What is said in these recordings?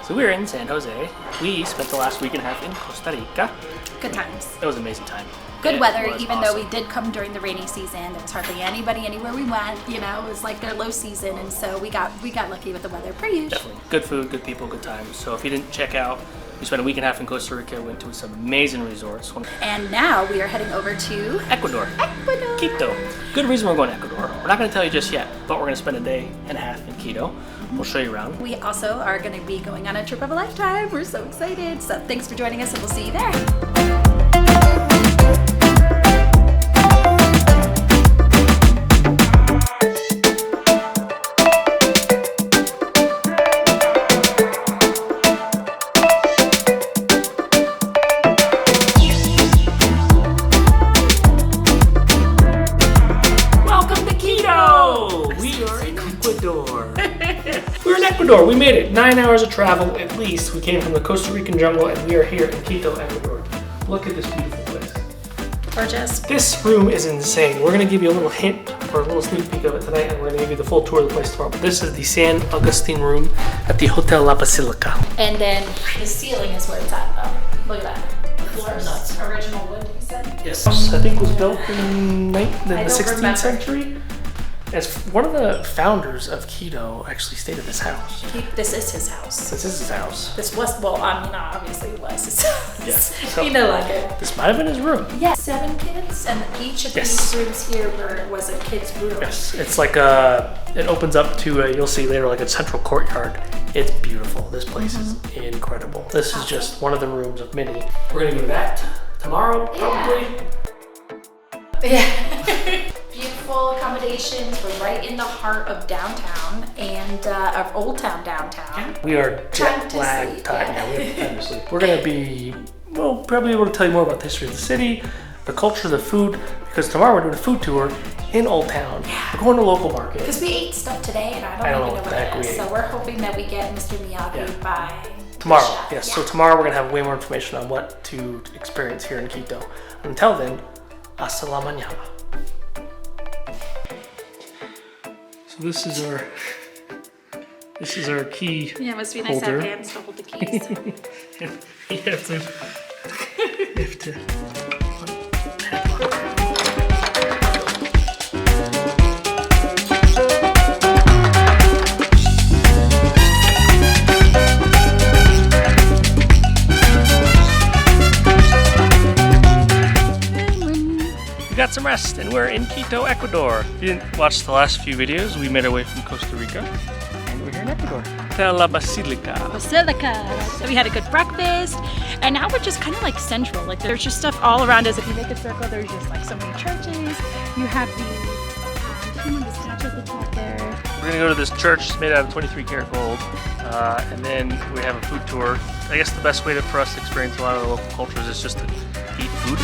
So we were in San Jose. We spent the last week and a half in Costa Rica. Good times. It was an amazing time. Good weather, even awesome. though we did come during the rainy season. There was hardly anybody anywhere we went. You know, it was like their low season, and so we got lucky with the weather. Per usual. Definitely. Good food, good people, good times. So if you didn't check out, we spent a week and a half in Costa Rica, went to some amazing resorts. And now we are heading over to Ecuador. Quito. Good reason we're going to Ecuador. We're not going to tell you just yet, but we're going to spend a day and a half in Quito. We'll show you around. We also are going to be going on a trip of a lifetime. We're so excited. So thanks for joining us, and we'll see you there. We're in Ecuador. We made it. 9 hours of travel at least. We came from the Costa Rican jungle and we are here in Quito, Ecuador. Look at this beautiful place. Gorgeous. This room is insane. We're going to give you a little hint or a little sneak peek of it tonight, and we're going to give you the full tour of the place tomorrow. But this is the San Agustin room at the Hotel La Basilica. And then the ceiling is where it's at, though. Look at that. Floors, original wood, you said? Yes. I think it was built in the 16th century. As one of the founders of Quito actually stayed at this house. This is his house. This is his house. This was, well, I mean, obviously it was his house. Yeah. So You know, like it. This might have been his room. Yeah, 7 kids, and each of these rooms here was a kid's room. Yes, it's like it opens up to, you'll see later, like a central courtyard. It's beautiful. This place is incredible. This is just one of the rooms of many. We're gonna go to that tomorrow, probably. Yeah. Beautiful accommodations. We're right in the heart of downtown and of Old Town downtown. We are jet lagged. Yeah, we have time to sleep. We're gonna be, well, probably able to tell you more about the history of the city, the culture, the food, because tomorrow we're doing a food tour in Old Town. Yeah. We're going to a local market. Because we ate stuff today and I don't even know what it is. So we're hoping that we get Mr. Miyagi by tomorrow. Yes, yeah. So tomorrow we're gonna have way more information on what to experience here in Quito. Until then, hasta la mañana. So this is our key. Yeah, it must be nice to have hands to hold the keys. You have to got some rest and we're in Quito, Ecuador. If you didn't watch the last few videos, we made our way from Costa Rica and we're here in Ecuador. Hotel La Basilica. So we had a good breakfast and now we're just kind of like central. Like there's just stuff all around us. If you make a circle, there's just like so many churches. You have the statue at the top there. We're gonna go to this church. It's made out of 23 karat gold. And then we have a food tour. I guess the best way for us to experience a lot of the local cultures is just to eat food.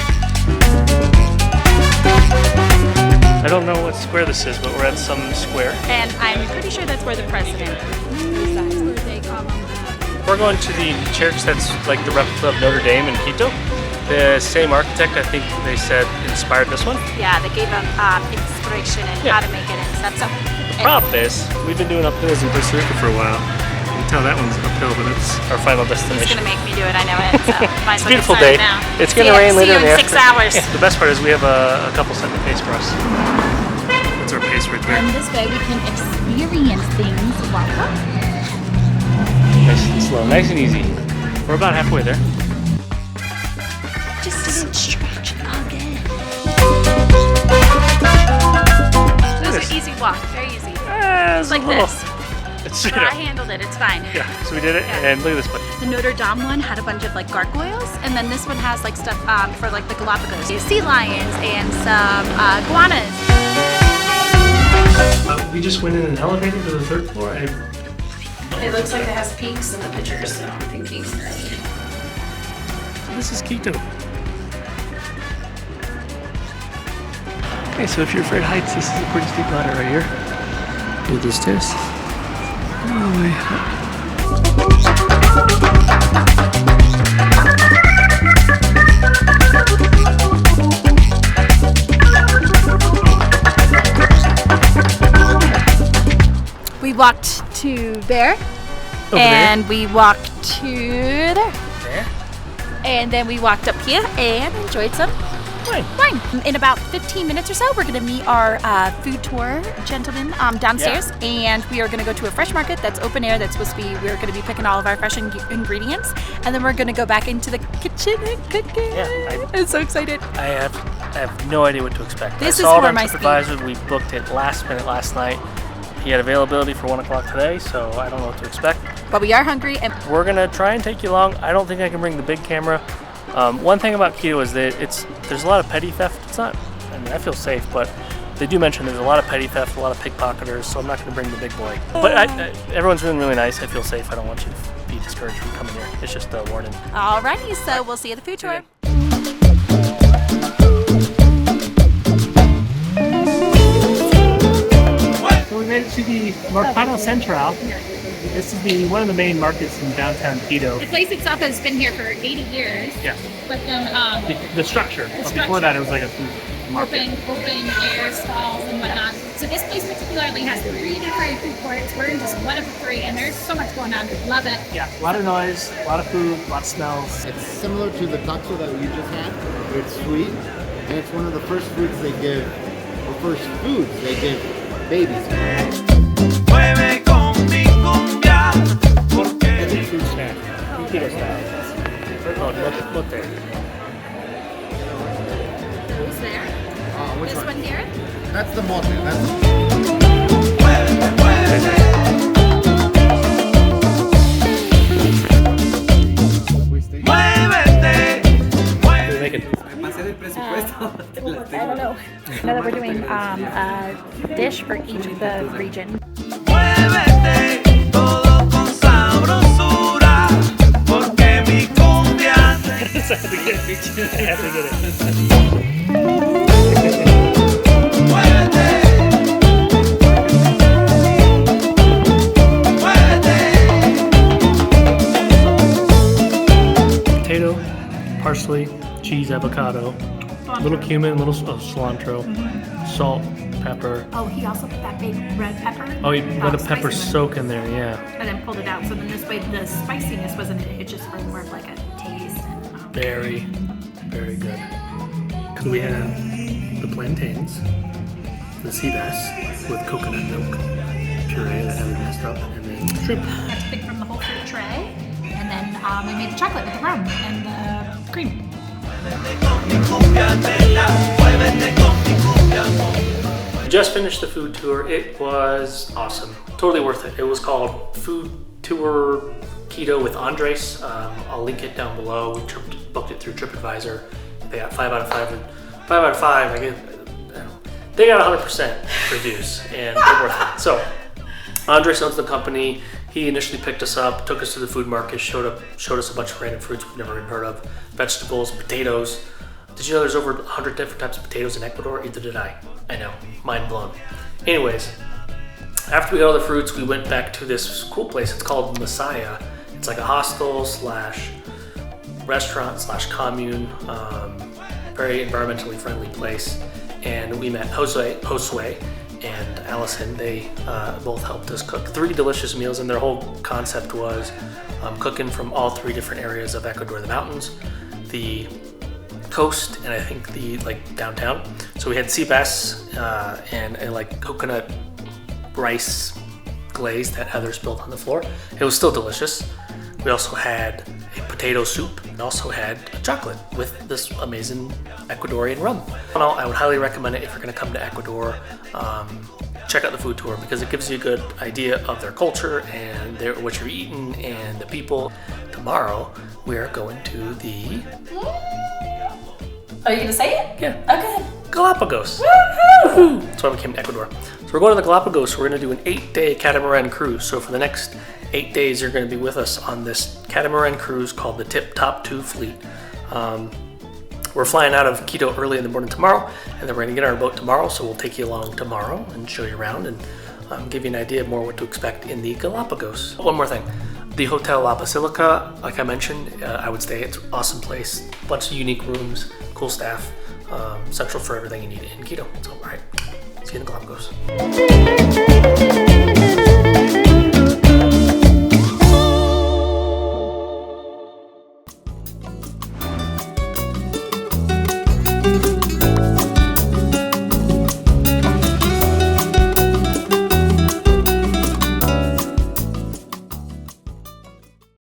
I don't know what square this is, but we're at some square. And I'm pretty sure that's where the president resides. Where they call him. We're going to the church that's like the replica of Notre Dame in Quito. The same architect, I think they said, inspired this one. Yeah, they gave him inspiration and how to make it and stuff. So, the problem is, we've been doing uphills in Costa Rica for a while. You can tell that one's uphill, but it's our final destination. He's gonna make me do it, I know it. So it's a beautiful day. Now. It's gonna rain later in the afternoon. 6 hours. Yeah, the best part is we have a couple set the pace for us. That's our pace right there. And this way we can experience things while nice and slow, nice and easy. We're about halfway there. Just didn't stretch again. It was an easy walk, very easy. Just like this. It's I handled it, it's fine. Yeah, so we did it, and look at this one. The Notre Dame one had a bunch of like gargoyles, and then this one has like stuff for like the Galapagos. Sea lions and some iguanas. We just went in an elevator to the 3rd floor. It looks like it has peaks in the pictures, so I'm thinking. This is Quito. Okay, so if you're afraid of heights, this is a pretty steep ladder right here. With these stairs. We walked to there. and we walked to there. There. And then we walked up here and enjoyed some wine. In about 15 minutes or so, we're going to meet our food tour gentleman downstairs, and we are going to go to a fresh market that's open air. That's supposed to be, we're going to be picking all of our fresh ingredients, and then we're going to go back into the kitchen and cook it. Yeah, I'm so excited. I have no idea what to expect. This I is saw for it on my TripAdvisor. We booked it last minute last night. He had availability for 1 o'clock today, so I don't know what to expect. But we are hungry, and We're gonna try and take you along. I don't think I can bring the big camera. One thing about Quito is that there's a lot of petty theft. It's not, I mean, I feel safe, but they do mention there's a lot of petty theft, a lot of pickpocketers, so I'm not gonna bring the big boy. But everyone's been really nice. I feel safe. I don't want you to be discouraged from coming here. It's just a warning. alrighty, so we'll see you at the food tour. So we made it to the Mercado Central. This is one of the main markets in downtown Quito. The place itself has been here for 80 years. Yeah. But then The structure. Before that, it was like a food market. open air stalls and whatnot. So this place particularly has 3 different food courts. We're in just one of the 3, and there's so much going on. Love it. Yeah, a lot of noise, a lot of food, a lot of smells. It's similar to the taco that we just had. It's sweet, and it's one of the first foods they give babies. It's a food snack. Quito style. Oh, look there. Who's there? Which This one here? That's the mote. We make it. I don't know. Now that we're doing a dish for each of the region. I have to get it. I have to get it. Potato, parsley, cheese, avocado, little cumin, little cilantro, salt, pepper. Oh, he also put that big red pepper. Oh, you let a pepper spiciness. soak in there, yeah. And then pulled it out. So then this way the spiciness wasn't it. It just was more of like a taste. And, Very, very good. So we have the plantains, the sea bass with coconut milk puree that I messed up, and then shrimp. That's picked from the whole fruit tray. And then we made the chocolate with the rum and the cream. Just finished the food tour. It was awesome. Totally worth it. It was called Food Tour Quito with Andres. I'll link it down below. We booked it through TripAdvisor. They got 5 out of 5. 5 out of 5. I don't know. They got 100% reviews, and they're worth it. So, Andres owns the company. He initially picked us up, took us to the food market, showed us a bunch of random fruits we've never even heard of, vegetables, potatoes. Did you know there's over 100 different types of potatoes in Ecuador? Either did I. I know, mind blown. Anyways, after we got all the fruits, we went back to this cool place. It's called Messiah. It's like a hostel slash restaurant slash commune, very environmentally friendly place. And we met Josue and Allison. They both helped us cook 3 delicious meals, and their whole concept was cooking from all 3 different areas of Ecuador: the mountains, the coast, and I think the downtown. So we had sea bass and like coconut rice glaze that Heather spilled on the floor. It was still delicious. We also had a potato soup and also had a chocolate with this amazing Ecuadorian rum. I would highly recommend it if you're going to come to Ecuador. Check out the food tour because it gives you a good idea of their culture and what you're eating and the people. Tomorrow we're going to the... Are you gonna say it? Yeah. Okay. Galapagos. Woohoo! That's why we came to Ecuador. So we're going to the Galapagos. We're going to do an 8-day catamaran cruise. So for the next 8 days, you're going to be with us on this catamaran cruise called the Tip Top 2 Fleet. We're flying out of Quito early in the morning tomorrow, and then we're going to get on our boat tomorrow. So we'll take you along tomorrow and show you around and give you an idea of more what to expect in the Galapagos. One more thing. The Hotel La Basilica, like I mentioned, I would stay. It's an awesome place. Bunch of unique rooms, cool staff, central for everything you need in Quito. So, all right, see you in the Galapagos.